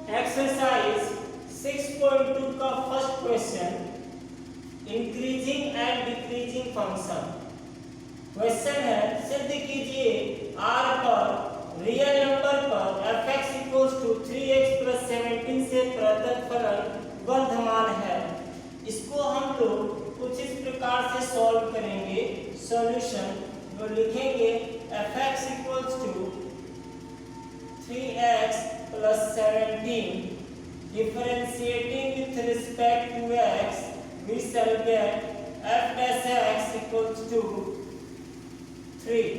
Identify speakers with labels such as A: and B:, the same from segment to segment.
A: Exercise 6.2 का first question, increasing and decreasing function. Question है, सिद्ध कीजिए r पर रियल नंबर पर f(x) = 3x + 17 से प्रदत्त फलन वर्धमान है। इसको हम लोग कुछ इस प्रकार से सॉल्व करेंगे। सॉल्यूशन वो लिखेंगे f(x) = 3x + 17, differentiating with respect to x, we shall get f(x) = 3.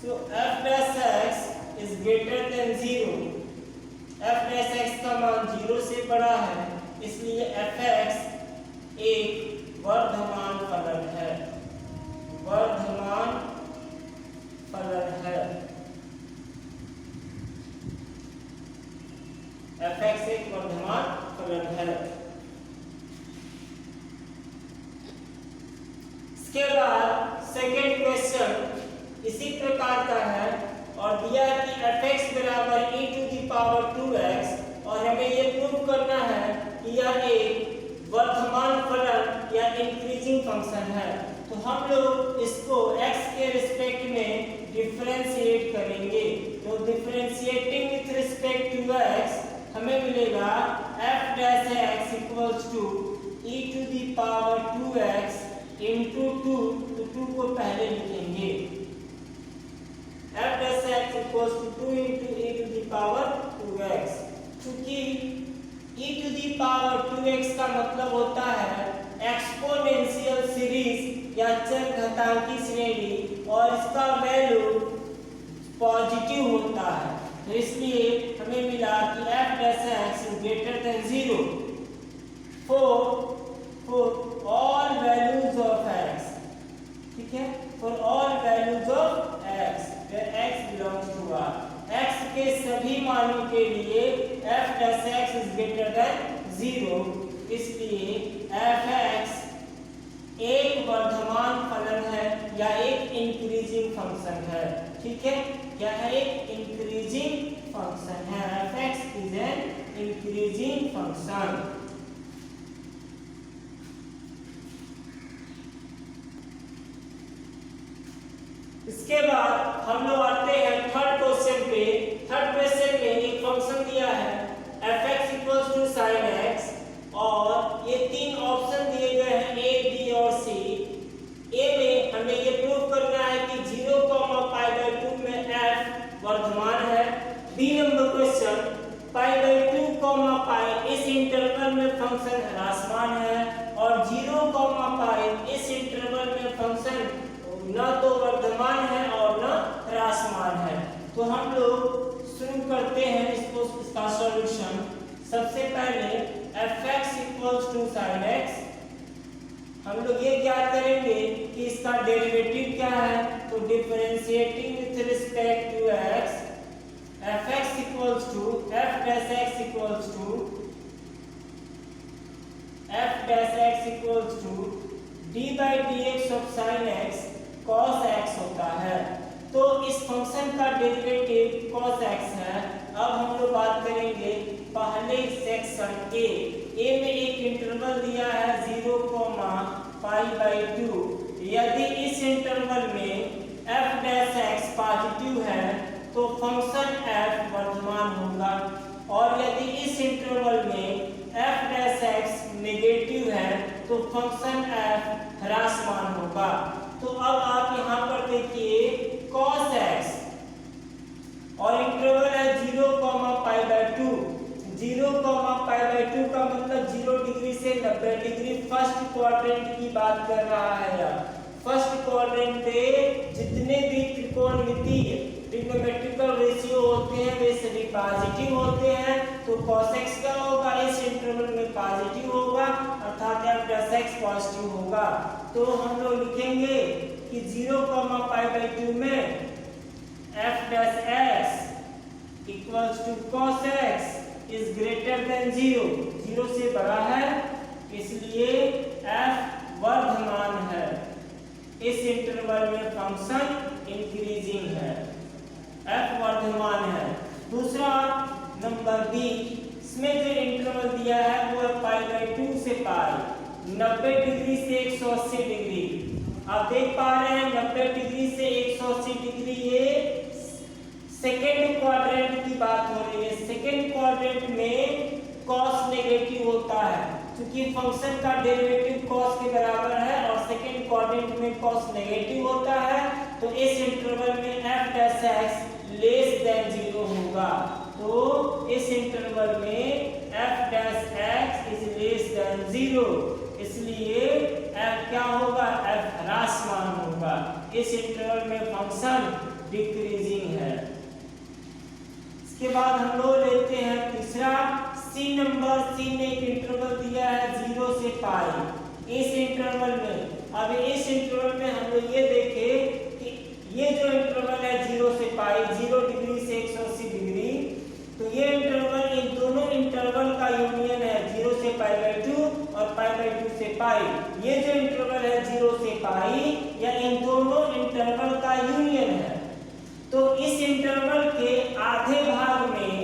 A: So f(x) is greater than 0. f(x) का मान 0 से बड़ा है, इसलिए f(x) एक वर्धमान फलन है। वर्धमान फलन है। f(x) एक वर्धमान फलन है। इसके बाद सेकेंड क्वेश्चन इसी प्रकार का है और दिया है कि f(x) = e⁻²x और हमें ये प्रूव करना है कि यह एक वर्धमान फलन या इंक्रीजिंग फंक्शन है। तो हम लोग इसको x के रिस्पेक्ट में डिफरेंशिएट करेंगे। तो differentiating with respect to x हमें मिलेगा f(x) = e⁻²x × 2, तो 2 को पहले लिखेंगे। f(x) = 2 × e⁻²x। क्योंकि e⁻²x का मतलब होता है एक्सपोनेंशियल सीरीज या चरघातांकी श्रेणी और इसका वैल्यू पॉजिटिव होता है। तो इसलिए हमें मिला कि f(x) > 0 for all values of x। ठीक है, for all values of x where x belongs to r, x के सभी मानों के लिए f(x) > 0, इसलिए f(x) एक वर्धमान फलन है या एक इंक्रीजिंग फंक्शन है। ठीक है, यह एक इंक्रीजिंग फंक्शन है। f(x) is an increasing function। इसके बाद हम लोग आते हैं थर्ड क्वेश्चन पे। थर्ड क्वेश्चन में एक फंक्शन दिया है f(x) = sin x और ये तीन ऑप्शन दिए गए हैं a, b और c। a में हमें ये प्रूव करना है कि 0, π/2 में f वर्धमान है। b नंबर क्वेश्चन π/2, π इस इंटरवल में फंक्शन ह्रासमान है और 0, π इस इंटरवल में फंक्शन न तो वर्धमान है और न ह्रासमान है। तो हम लोग शुरू करते हैं इसका सॉल्यूशन। सबसे पहले f(x) = sin x, हम लोग ये ज्ञात करेंगे कि इसका डेरिवेटिव क्या है। तो differentiating with respect to x, f(x) = d/dx of sin x cos x होता है। तो इस फंक्शन का डेरिवेटिव cos x है। अब हम लोग बात करेंगे पहले सेक्शन a में एक इंटरवल दिया है 0, π/2। यदि इस इंटरवल में f(x) पॉजिटिव है तो फंक्शन f वर्धमान होगा और यदि इस इंटरवल में f(x) नेगेटिव है तो फंक्शन f ह्रासमान होगा। तो अब आप यहाँ पर देखिए cos x और इंटरवल है 0, π/2। 0, π/2 का मतलब 0 डिग्री से 90 डिग्री फर्स्ट क्वाड्रेंट की बात कर रहा है। यार फर्स्ट क्वाड्रेंट पे जितने भी त्रिकोणमितीय ट्रिग्नोमेट्रिकल रेशियो होते हैं वे सभी पॉजिटिव होते हैं। तो cos x क्या होगा, इस इंटरवल में पॉजिटिव होगा अर्थात f(x) पॉजिटिव होगा। तो हम लोग लिखेंगे कि 0, π/2 में f(x) = cos x is greater than 0, 0 से बड़ा है, इसलिए f वर्धमान है। इस इंटरवल में फंक्शन इंक्रीजिंग है। f वर्धमान है। दूसरा नंबर बी, इसमें जो इंटरवल दिया है वो है π/2 से पाई, 90 डिग्री से 180 डिग्री। आप देख पा रहे हैं 90 डिग्री से 180 डिग्री, ये सेकेंड क्वाड्रेंट की बात हो रही है। सेकेंड क्वाड्रेंट में cos नेगेटिव होता है, क्योंकि फंक्शन का डेरिवेटिव cos के बराबर है और सेकेंड क्वाड्रेंट में cos नेगेटिव होता है, तो इस इंटरवल में f' लेस देन 0 होगा। तो इस इंटरवल में f' इज लेस देन 0, इसलिए f क्या होगा, f ह्रासमान होगा। इस इंटरवल में फंक्शन डिक्रीजिंग है। इसके बाद हम लोग लेते हैं तीसरा सी नंबर। सी ने एक इंटरवल दिया है 0 से पाई। इस इंटरवल में, अब इस इंटरवल में हम लोग ये देखें कि ये जो इंटरवल है 0 से पाई, 0 डिग्री से 180 डिग्री, तो ये इंटरवल इन दोनों इंटरवल का यूनियन है, 0 से π/2 और π/2 से पाई। ये जो इंटरवल है 0 से पाई, या इन दोनों इंटरवल का यूनियन है। तो इस इंटरवल के आधे भाग में,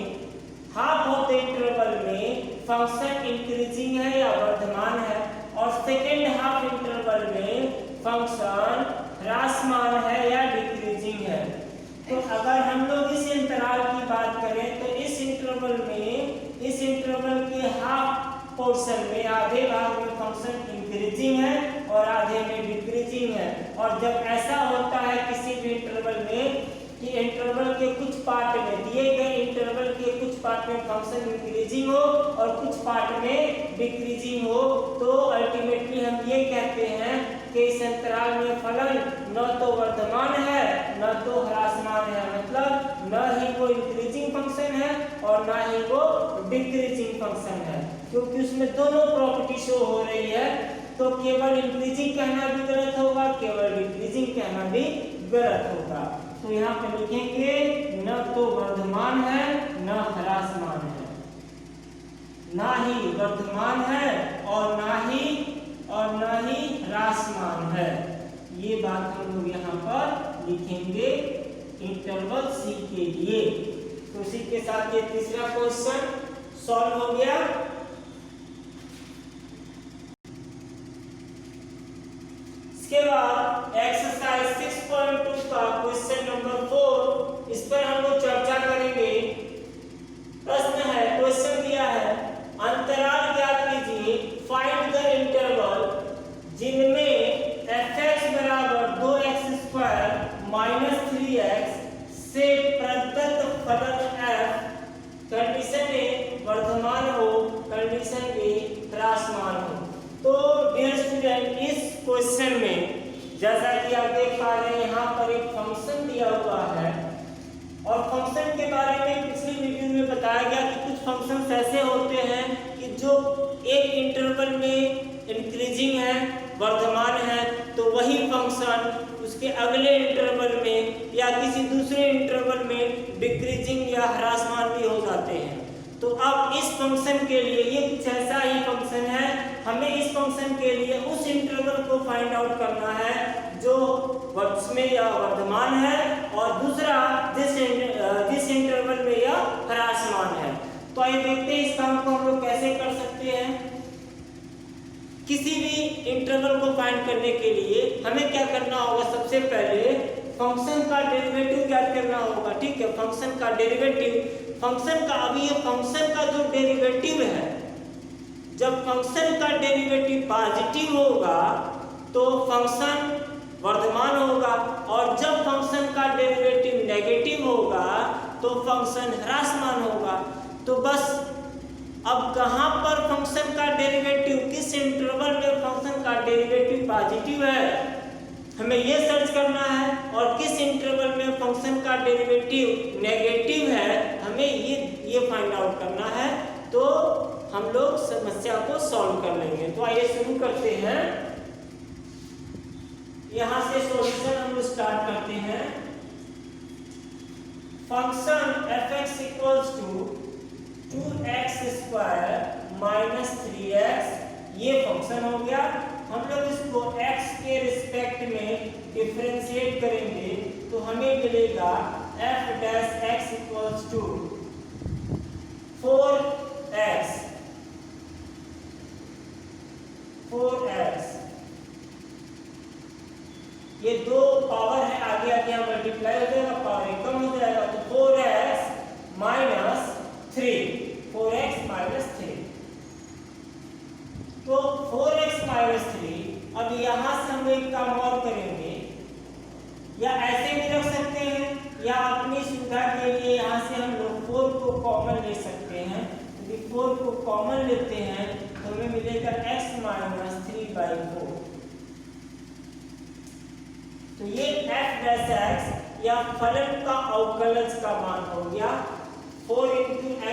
A: हाफ ऑफ द इंटरवल में फंक्शन इंक्रीजिंग है या वर्धमान है, और सेकेंड हाफ इंटरवल में फंक्शन ह्रासमान है या डिक्रीजिंग है। तो अगर हम लोग इस इंटरवल की बात करें तो इस इंटरवल में, इस इंटरवल के हाफ पोर्शन में, आधे भाग में फंक्शन इंक्रीजिंग है और आधे में डिक्रीजिंग है। और जब ऐसा होता है किसी भी इंटरवल में कि इंटरवल के कुछ पार्ट में, दिए गए इंटरवल के कुछ पार्ट में फंक्शन इंक्रीजिंग हो और कुछ पार्ट में डिक्रीजिंग हो, तो अल्टीमेटली हम ये कहते हैं कि इस अंतराल में फलन न तो वर्धमान है न तो ह्रासमान है, मतलब न ही वो इंक्रीजिंग फंक्शन है और न ही वो डिक्रीजिंग फंक्शन है, क्योंकि उसमें दोनों प्रॉपर्टी शो हो रही है। तो केवल इंक्रीजिंग कहना भी गलत होगा, केवल डिक्रीजिंग कहना भी गलत होगा। तो यहाँ पे लिखेंगे न तो वर्धमान है न ह्रासमान है, ना ही वर्धमान है और ना ही ह्रासमान है। ये बात हम लोग यहाँ पर लिखेंगे इंटरवल सी के लिए। तो इसी के साथ ये तीसरा क्वेश्चन सॉल्व हो गया। इसके बाद एक्सरसाइज 6.2 का क्वेश्चन नंबर 4, इस पर हम लोग चर्चा करेंगे। प्रश्न है, क्वेश्चन दिया है, अंतराल ज्ञात कीजिए, फाइंड द इंटरवल जिनमें fx बराबर 2x² माइनस 3x से प्रदत्त फलन f कंडीशन ए वर्धमान हो, कंडीशन ए ह्रासमान हो। तो डियर स्टूडेंट, इस क्वेश्चन में जैसा कि आप देख पा रहे हैं यहाँ पर एक फंक्शन दिया हुआ है, और फंक्शन के बारे में पिछली वीडियो में बताया गया कि कुछ फंक्शंस ऐसे होते हैं कि जो एक इंटरवल में इंक्रीजिंग है, वर्धमान है, तो वही फंक्शन उसके अगले इंटरवल में या किसी दूसरे इंटरवल में डिक्रीजिंग या ह्रासमान भी हो जाते हैं। तो अब इस फंक्शन के लिए ये कुछ ऐसा ही फंक्शन है, हमें इस फंक्शन के लिए उस इंटरवल को फाइंड आउट करना है जो उसमें या वर्धमान है और दूसरा जिस इंटरवल में या ह्रासमान है। तो आइए देखते हैं इस काम को हम लोग कैसे कर सकते हैं। किसी भी इंटरवल को फाइंड करने के लिए हमें क्या करना होगा, सबसे पहले फंक्शन का डेरिवेटिव ज्ञात करना होगा। ठीक है, फंक्शन का डेरिवेटिव, फंक्शन का, अभी ये फंक्शन का जो डेरिवेटिव है, जब फंक्शन का डेरिवेटिव पॉजिटिव होगा तो फंक्शन वर्धमान होगा, और जब फंक्शन का डेरिवेटिव नेगेटिव होगा तो फंक्शन ह्रासमान होगा। तो बस अब कहाँ पर फंक्शन का डेरिवेटिव, किस इंटरवल में फंक्शन का डेरिवेटिव पॉजिटिव है, हमें ये सर्च करना है, और किस इंटरवल में फंक्शन का डेरिवेटिव नेगेटिव है, हमें ये फाइंड आउट करना है। तो हम लोग समस्या को सॉल्व कर लेंगे। तो आइए शुरू करते हैं। यहाँ से सॉल्यूशन हम स्टार्ट करते हैं। Function f(x) = 2x² minus 3x, ये फंक्शन हो गया। हम लोग इसको x के रिस्पेक्ट में डिफरेंशिएट करेंगे तो हमें मिलेगा f dash x equals to 4x 4x, ये दो पावर है, आगे आगे हम मल्टीप्लाई हो जाएगा, पावर कम हो जाएगा, तो 4x माइनस 3, 4x माइनस 3। तो 4x माइनस 3, अब यहां से हम एक काम और करेंगे, या ऐसे भी रख सकते हैं या अपनी सुविधा के लिए यहां से हम लोग 4 को कॉमन ले सकते हैं। यदि 4 को कॉमन लेते हैं तो हमें मिलेगा x माइनस 3/4। तो ये f डैश x या फलन का अवकलज का मान हो गया 4 ×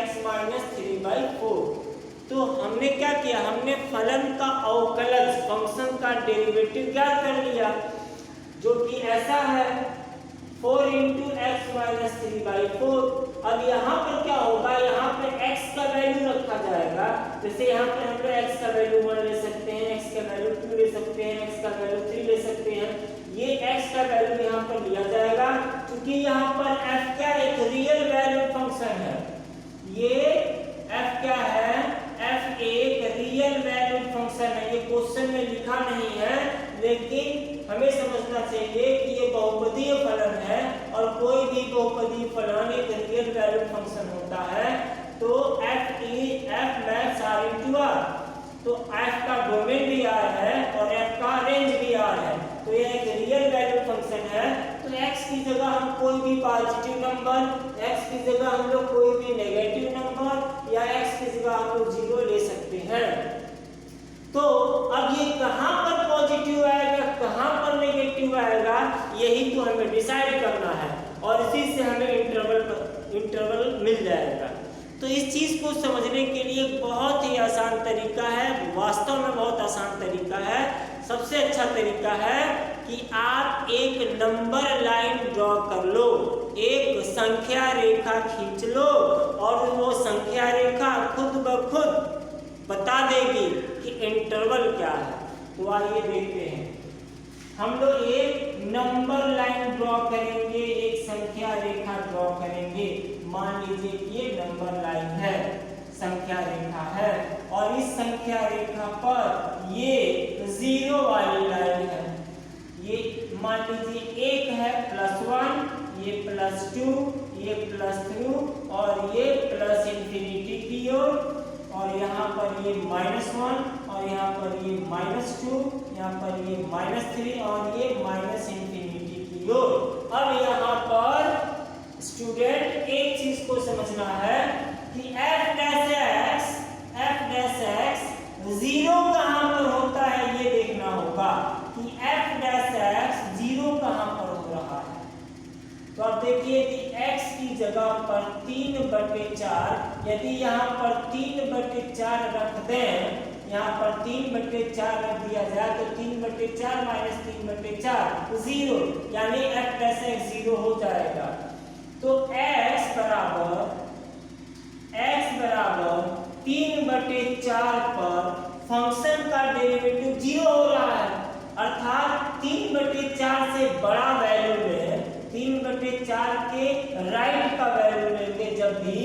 A: x माइनस 3/4। तो हमने क्या किया, हमने फलन का अवकलज फंक्शन का डेरिवेटिव ज्ञात कर लिया, जो कि ऐसा है 4 × x माइनस 3/4। अब यहाँ पर क्या होगा, यहाँ पर x का वैल्यू रखा जाएगा। जैसे यहाँ पर हम लोग x का वैल्यू 1 ले सकते हैं, x का वैल्यू 2 ले सकते हैं, x का वैल्यू 3 ले सकते हैं। ये x का वैल्यू यहाँ पर लिया जाएगा, क्योंकि यहाँ पर f क्या एक रियल वैल्यू फंक्शन है। ये f क्या है, f एक रियल वैल्यू फंक्शन है। ये क्वेश्चन में लिखा नहीं है, लेकिन हमें समझना चाहिए कि ये बहुपदीय फलन है, और कोई भी बहुपदीय फलन एक रियल वैल्यू फंक्शन होता है। तो f मैक्स r × r, तो f का डोमेन भी r है और f का रेंज भी r है, तो ये एक रियल वैल्यू फंक्शन है। तो x की जगह हम कोई भी पॉजिटिव नंबर, x की जगह हम लोग कोई भी नेगेटिव नंबर, या x की जगह हम लोग 0 ले सकते हैं। तो अब ये कहाँ पर पॉजिटिव आएगा, कहाँ पर नेगेटिव आएगा, यही तो हमें डिसाइड करना है, और इसी से हमें इंटरवल मिल जाएगा। तो इस चीज़ को समझने के लिए बहुत ही आसान तरीका है, वास्तव में बहुत आसान तरीका है। सबसे अच्छा तरीका है कि आप एक नंबर लाइन ड्रॉ कर लो, एक संख्या रेखा खींच लो, और वो संख्या रेखा खुद ब खुद बता देगी कि इंटरवल क्या है। तो आइए देखते हैं, हम लोग एक नंबर लाइन ड्रॉ करेंगे, एक संख्या रेखा ड्रॉ करेंगे। मान लीजिए कि ये नंबर लाइन है, संख्या रेखा है, और इस संख्या रेखा पर ये 0 वाली लाइन है। ये मान लीजिए 1 है +1, ये +2, ये +2, और ये +∞ की ओर, और यहाँ पर ये -1, और यहाँ पर ये -2, यहाँ पर ये -3, और ये -∞ की ओर। अब यहाँ पर स्टूडेंट एक चीज को समझना है कि f डैश x 0 कहाँ पर होता है, ये देखना होगा कि f डैश x 0 कहाँ पर हो रहा है। तो अब देखिए कि x की जगह पर 3/4, यदि यहाँ पर 3/4 रख दें, यहाँ पर 3/4 रख दिया जाए, तो 3/4 माइनस 3/4 0, यानी f डैश x 0 हो जाएगा। तो x बराबर 3/4 पर फंक्शन का डेरिवेटिव 0 हो रहा है, अर्थात 3/4 से बड़ा वैल्यू लें, 3/4 के राइट का वैल्यू लेंगे जब भी,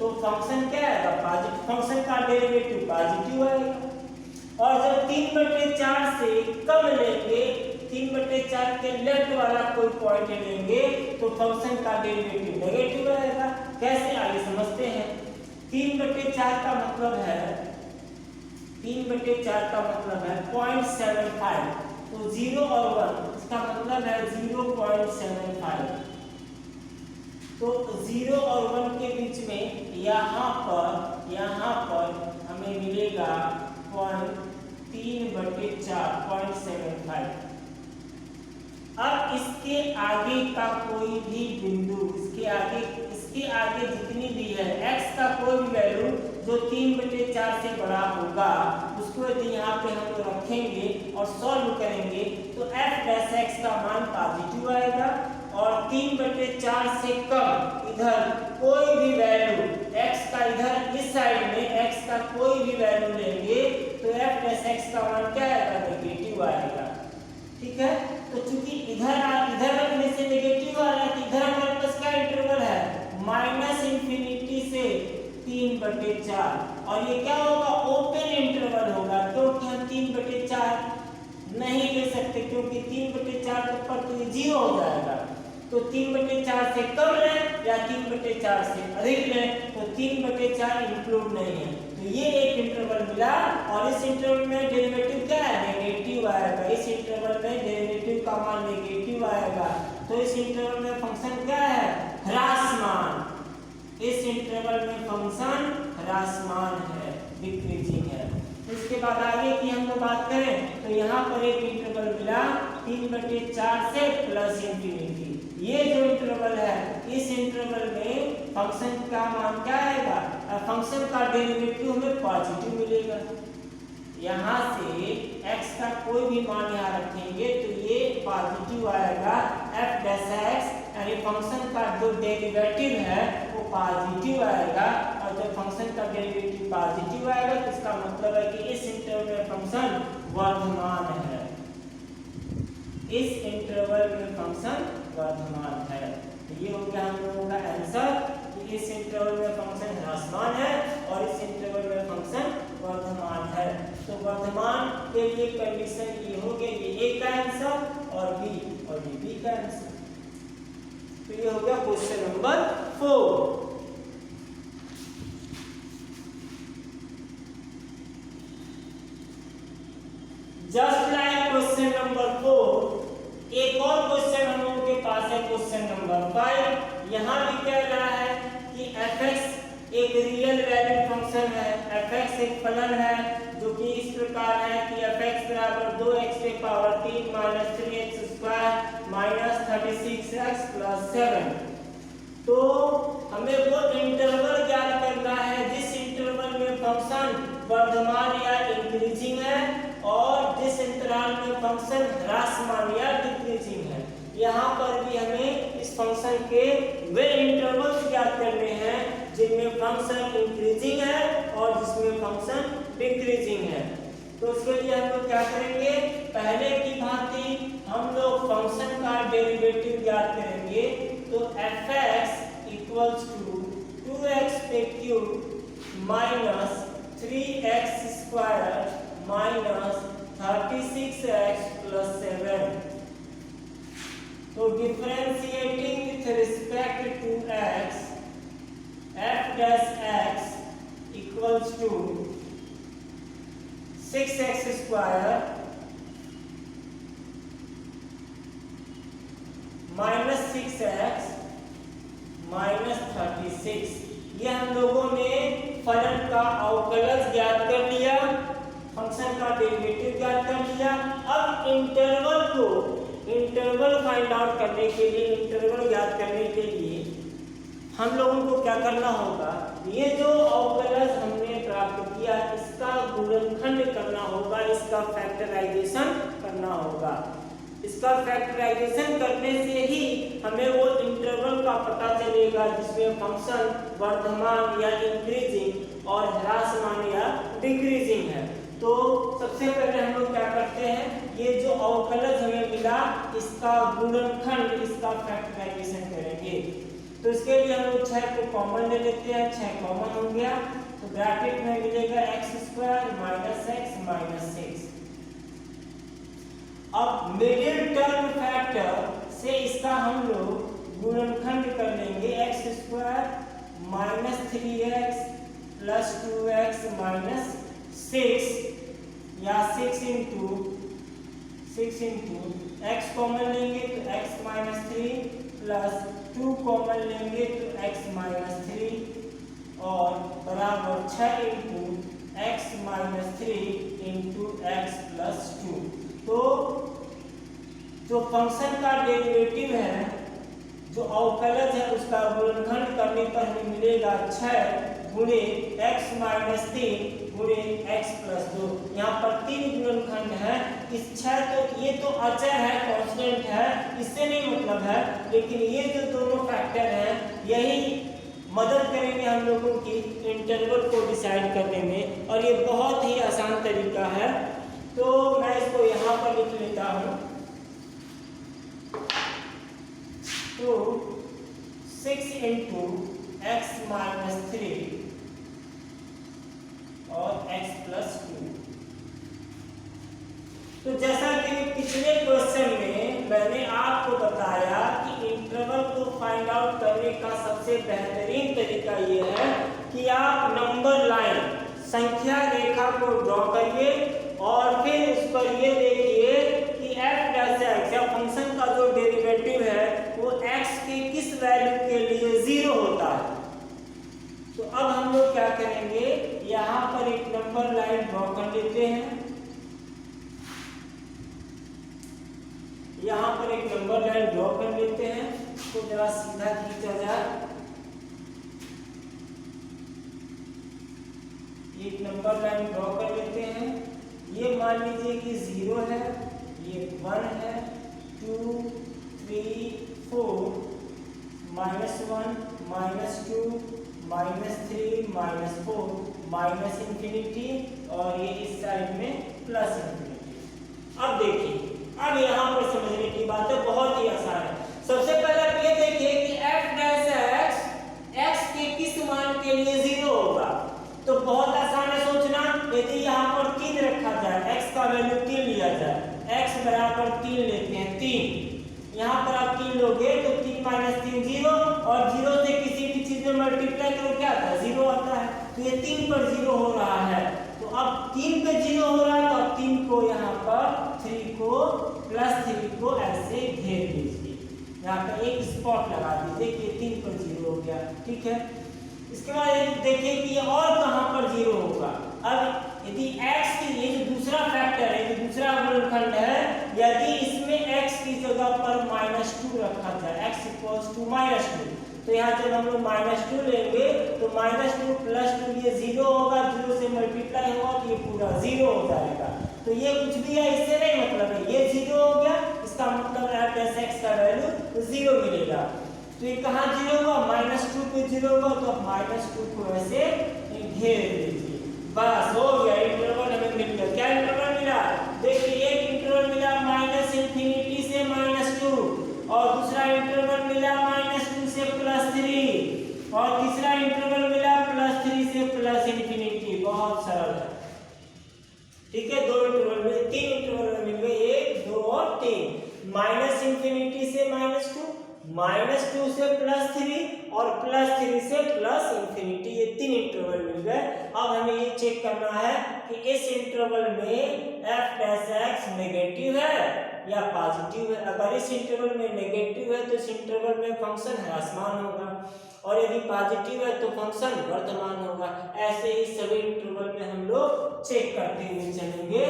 A: तो फंक्शन क्या आएगा, पॉजिटिव, फंक्शन का डेरिवेटिव पॉजिटिव आएगा। और जब 3/4 से कम लेंगे, 3/4 के लेफ्ट वाला कोई पॉइंट लेंगे, तो फंक्शन का डेरिवेटिव नेगेटिव आएगा। कैसे, आगे समझते हैं। 3/4 का मतलब है 0.75, तो 0 और 1, इसका मतलब है 0.75। तो 0 और 1 के बीच में यहाँ पर हमें मिलेगा 3/4 अब इसके आगे का कोई भी बिंदु, इसके आगे जितनी भी है x का कोई भी वैल्यू जो 3/4 से बड़ा होगा, उसको यदि यहाँ पे हम लोग रखेंगे और सॉल्व करेंगे, तो f डैश x का मान पॉजिटिव आएगा, और 3/4 से कम इधर कोई भी वैल्यू x का, इधर इस साइड में x का कोई भी वैल्यू लेंगे, तो f डैश x का मान क्या आएगा, नेगेटिव आएगा। ठीक है, तो चूंकि इधर रखने से नेगेटिव आ रहा है, तो इधर हमारे पास क्या 3/4 और ये क्या होगा, ओपन इंटरवल होगा, क्योंकि हम 3/4 नहीं ले सकते, क्योंकि 3/4 पर तो ये 0 हो जाएगा। तो 3/4 से कम लें या 3/4 से अधिक लें, तो 3/4 इंक्लूड नहीं है। तो ये एक इंटरवल मिला और इस इंटरवल में डेरिवेटिव क्या है, नेगेटिव आएगा। इस इंटरवल में डेरिवेटिव का मान नेगेटिव आएगा, तो इस इंटरवल में फंक्शन क्या है, ह्रासमान। इस इंटरवल में फंक्शन ह्रासमान है, डिक्रीजिंग है। इसके बाद आगे की हम लोग बात करें तो यहाँ पर एक इंटरवल मिला 3/4 से प्लस इंफिनिटी। ये जो इंटरवल है, इस इंटरवल में फंक्शन का मान क्या आएगा, फंक्शन का डेरिवेटिव हमें पॉजिटिव मिलेगा। यहाँ से x का कोई भी मान यहाँ रखेंगे तो ये पॉजिटिव आएगा, f डैश x, यानी फंक्शन का जो डेरिवेटिव है वो पॉजिटिव आएगा। और जब फंक्शन का डेरिवेटिव पॉजिटिव आएगा तो इसका मतलब है कि इस इंटरवल में फंक्शन वर्धमान है। इस इंटरवल में फंक्शन वर्धमान है। तो ये हो गया हम लोगों का आंसर कि इस इंटरवल में फंक्शन ह्रासमान है और इस इंटरवल में फंक्शन वर्धमान है। तो वर्धमान के लिए कंडीशन ये हो गया, ये ए का आंसर और ये बी का आंसर। तो ये हो गया question number 4। Just like question number 4, एक और क्वेश्चन हम लोगों के पास है, क्वेश्चन नंबर 5। यहाँ भी कह रहा है कि fx एक रियल वैल्यूड फंक्शन है, fx एक फलन है जो कि इस प्रकार है कि fx बराबर 2x की power 3 minus 3x square minus 36x plus 7। तो हमें वो इंटरवल ज्ञात करना है जिस इंटरवल में फंक्शन वर्धमान या इंक्रीजिंग है और जिस इंटरवल में फंक्शन ह्रासमान या डिक्रीजिंग है। यहाँ पर भी हमें इस फंक्शन के वे इंटरवल्स ज्ञात करने हैं जिनमें फंक्शन इंक्रीजिंग है और जिसमें फंक्शन डिक्रीजिंग है। तो उसके लिए हम लोग क्या करेंगे, पहले की भांति हम लोग फंक्शन का डेरिवेटिव ज्ञात करेंगे। तो fx इक्वल्स टू 2x पे cube minus 3x square minus 36x plus 7। तो differentiating with respect to x, f dash x equals to 6x square minus 6x minus 36। ये हम लोगों ने फलन का अवकलज ज्ञात कर लिया, फंक्शन का डेरिवेटिव ज्ञात कर लिया। अब इंटरवल फाइंड आउट करने के लिए, इंटरवल ज्ञात करने के लिए हम लोगों को क्या करना होगा, ये जो अवकलज हमने प्राप्त किया इसका गुणनखंड करना होगा, इसका फैक्टराइजेशन करना होगा। इसका फैक्टराइजेशन करने से ही हमें वो इंटरवल का पता चलेगा जिसमें फंक्शन वर्धमान या इंक्रीजिंग और ह्रासमान या डिक्रीजिंग है। तो सबसे पहले हम लोग क्या करते हैं, ये जो अवकलज हमें मिला इसका गुणनखंड, इसका फैक्टराइजेशन करेंगे। तो इसके लिए हम लोग 6 को कॉमन ले लेते हैं, 6 कॉमन हो गया तो ब्रैकेट में मिलेगा x square minus x minus 6। अब मिडिल टर्म फैक्टर से इसका हम लोग गुणनखंड कर लेंगे, x square minus 3x plus 2x minus 6 या 6 इंटू x कॉमन लेंगे तो x माइनस 3 प्लस 2 कॉमन लेंगे तो x माइनस 3 और बराबर 6 into x minus 3 into x plus 2। तो जो फंक्शन का डेरिवेटिव है, जो अवकलज है, उसका गुणनखंड करने पर हमें मिलेगा 6 गुणे x माइनस 3 गुणे x प्लस 2। यहाँ पर 3 गुणनखंड है। इस 6 तो ये तो अचर है, कांस्टेंट है, इससे नहीं मतलब है, लेकिन ये जो दोनों फैक्टर हैं यही मदद करेंगे हम लोगों की इंटरवल को डिसाइड करने में, और ये बहुत ही आसान तरीका है। तो मैं इसको यहाँ पर लिख लेता हूँ। तो 6 इंटू x माइनस 3 और x+2। तो जैसा कि पिछले क्वेश्चन में मैंने आपको बताया कि इंटरवल को फाइंड आउट करने का सबसे बेहतरीन तरीका ये है कि आप नंबर लाइन संख्या रेखा को ड्रॉ करिए और फिर उस पर ये देखिए कि f' या फंक्शन का जो डेरिवेटिव है वो x के किस वैल्यू के लिए 0 होता है। तो अब हम लोग क्या करेंगे, यहाँ पर एक नंबर लाइन ड्रॉ कर लेते हैं। यहाँ पर एक नंबर लाइन ड्रॉ कर लेते हैं, तो जरा सीधा खींचा जाए। एक नंबर लाइन ड्रॉ कर लेते हैं। ये मान लीजिए कि 0 है, ये 1 है, 2 3 4 -1 -2 -3 -4 माइनस इंफिनिटी और ये इस साइड में प्लस इंफिनिटी। अब देखिए, अब यहाँ पर समझने की बात है, बहुत ही आसान है। सबसे पहले आप ये देखिए कि f' x के किस मान के लिए 0 होगा। तो बहुत आसान है सोचना, यदि यहाँ पर 3 रखा जाए, x का वैल्यू 3 लिया जाए, x बराबर 3 लेते हैं, 3 यहाँ पर आप 3 लोगे तो 3 - 3 0 और 0 से किसी भी चीज में मल्टीप्लाई करो क्या आता है, 0 आता है। तो ये 3 पर 0 हो रहा है, तो अब 3 पे 0 हो रहा है, तो अब 3 को यहाँ पर 3 को +3 को ऐसे घेर लीजिए, यहाँ पे एक स्पॉट लगा दीजिए कि 3 पर 0 हो गया, ठीक है। इसके बाद देखिए कि ये और कहाँ पर 0 होगा। अब यदि x की ये जो दूसरा फैक्टर है, जो दूसरा गुणनखंड है, यदि इसमें x की जगह पर -2 रखा जाए, x = -2, तो यहाँ जब हम लोग -2 लेंगे तो -2 + 2 ये 0 होगा, 0 से मल्टीप्लाई होगा तो ये पूरा 0 हो जाएगा। तो ये कुछ भी है, इससे नहीं मतलब है, ये 0 हो गया, इसका मतलब f' का वैल्यू 0 मिलेगा। तो ये कहाँ 0 होगा, -2 पे 0 होगा, तो अब -2 को ऐसे घेर लीजिए, बस हो गया। इंटरवल हमें मिल गया। क्या इंटरवल मिला, देखिए एक इंटरवल मिला -∞ से -2 और दूसरा इंटरवल मिला -2 से +3 और तीसरा इंटरवल मिला +3 से +∞। बहुत सरल है, ठीक है। 2 इंटरवल में 3 इंटरवल मिल गए, 1 2 और 3। -∞ से -2, -2 से +3 और +3 से +∞, ये 3 इंटरवल मिल गए। अब हमें ये चेक करना है कि इस इंटरवल में f' नेगेटिव है या पॉजिटिव है। अगर इस इंटरवल में नेगेटिव है तो इस इंटरवल में फंक्शन ह्रासमान होगा और यदि पॉजिटिव है तो फंक्शन वर्धमान होगा। ऐसे ही सभी इंटरवल में हम लोग चेक करते हुए चलेंगे।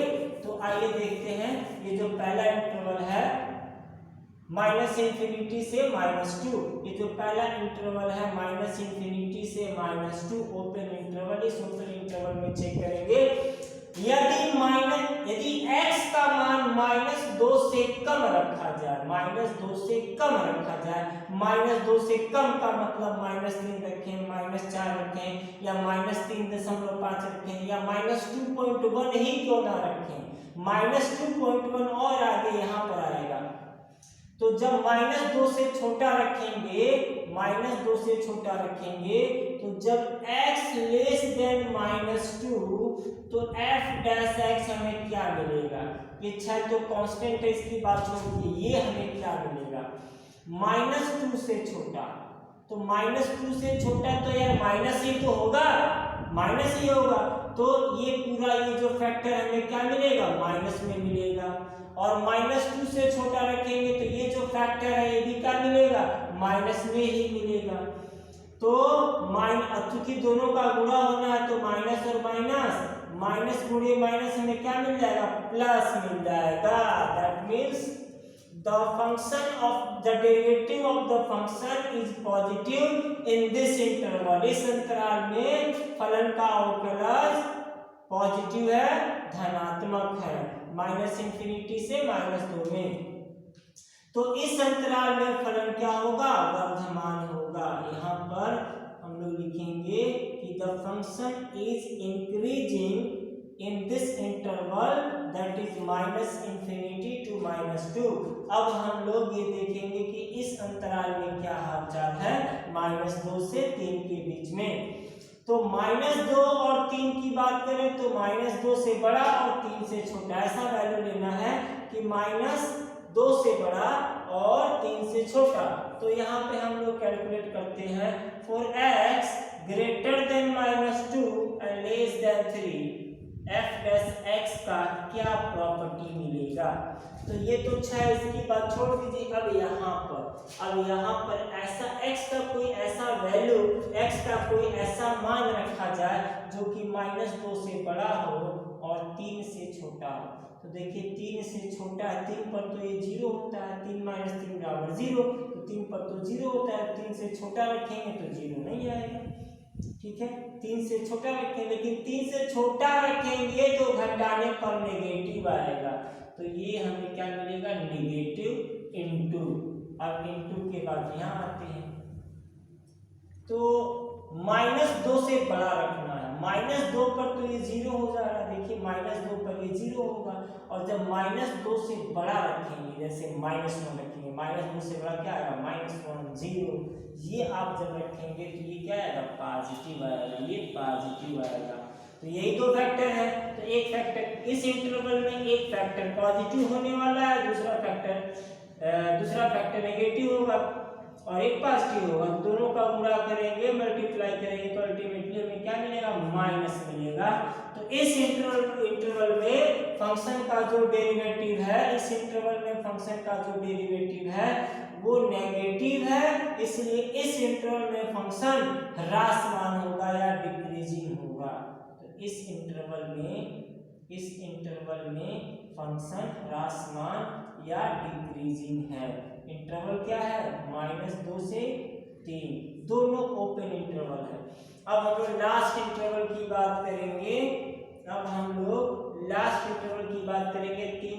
A: तो आइए देखते हैं, ये जो पहला इंटरवल है -∞ से -2, ये जो पहला इंटरवल है -∞ से -2 ओपन इंटरवल। इस ओपन इंटरवल में चेक करेंगे, यदि x का मान -2 से कम रखा जाए, -2 से कम रखा जाए, -2 से कम का मतलब -3 रखें, -4 रखें या -3.5 रखें या -2.1 ही क्यों ना रखें, -2.1 और आगे यहाँ पर आएगा। तो जब -2 से छोटा रखेंगे, -2 से छोटा रखेंगे, तो जब x <-2 तो f' हमें क्या मिलेगा, ये शायद तो कांस्टेंट है, इसकी बात छोड़िए, ये हमें क्या मिलेगा, -2 से छोटा। तो -2 से छोटा तो यार माइनस ही तो होगा, माइनस ही होगा। तो ये पूरा ये जो फैक्टर हमें क्या मिलेगा, माइनस में मिलेगा। और -2 से छोटा रखेंगे तो ये जो फैक्टर है ये भी क्या मिलेगा, माइनस में ही मिलेगा। तो चूंकि दोनों का गुणा होना है तो माइनस और माइनस गुणे माइनस हमें क्या मिल जाएगा, प्लस मिल जाएगा। That means the function of the derivative of the function is positive in this interval। इस अंतराल में फलन का अवकलज पॉजिटिव है, धनात्मक है, -∞ से -2 में। तो इस अंतराल में फलन क्या होगा, वर्धमान होगा। यहाँ पर हम लोग लिखेंगे कि the function is increasing in this interval that is -∞ to -2। अब हम लोग ये देखेंगे कि इस अंतराल में क्या हालचाल है, -2 से 3 के बीच में। तो -2 और 3 की बात करें तो -2 से बड़ा और 3 से छोटा, ऐसा वैल्यू लेना है कि -2 से बड़ा और 3 से छोटा। तो यहाँ पे हम लोग कैलकुलेट करते हैं for x greater than -2 and less than 3 f dash x का क्या प्रॉपर्टी मिलेगा। तो ये तो अच्छा है, इसकी बात छोड़ दीजिए। अब यहाँ पर ऐसा x का कोई ऐसा वैल्यू, x का कोई ऐसा मान रखा जाए जो कि -2 से बड़ा हो और 3 से छोटा हो। तो देखिए 3 से छोटा है, 3 पर तो ये 0 होता है, 3 - 3 बराबर 0, तो 3 पर तो 0 होता है, 3 से छोटा रखेंगे तो 0 नहीं आएगा। ठीक है, 3 से छोटा रखेंगे, लेकिन 3 से छोटा रखेंगे तो घटाने पर नेगेटिव आएगा। तो ये हमें क्या मिलेगा, नेगेटिव इंटू। अब इंटू के बाद यहाँ आते हैं तो -2 से बड़ा रखना है। -2 पर तो ये 0 हो जाएगा, देखिए -2 पर ये 0 होगा। और जब -2 से बड़ा रखेंगे, जैसे -1 रखेंगे, -2 से बड़ा क्या आएगा, -1 0, ये आप जब रखेंगे तो ये क्या आएगा, पॉजिटिव आएगा, ये पॉजिटिव आएगा। तो यही दो फैक्टर है। तो एक फैक्टर इस इंटरवल में एक फैक्टर पॉजिटिव होने वाला है, दूसरा फैक्टर नेगेटिव होगा और एक पॉजिटिव होगा। दोनों का गुणा करेंगे, मल्टीप्लाई करेंगे तो अल्टीमेटली हमें क्या मिलेगा, माइनस मिलेगा। तो इस इंटरवल में फंक्शन का जो डेरिवेटिव है, वो नेगेटिव है, इसलिए इस इंटरवल में फंक्शन ह्रासमान होगा या डिक्रीजिंग होगा। तो इस इंटरवल में फंक्शन ह्रासमान या डिक्रीजिंग है। इंटरवल क्या है, -2 से 3, दोनों ओपन इंटरवल है। अब हम लोग लास्ट इंटरवल की बात करेंगे। 3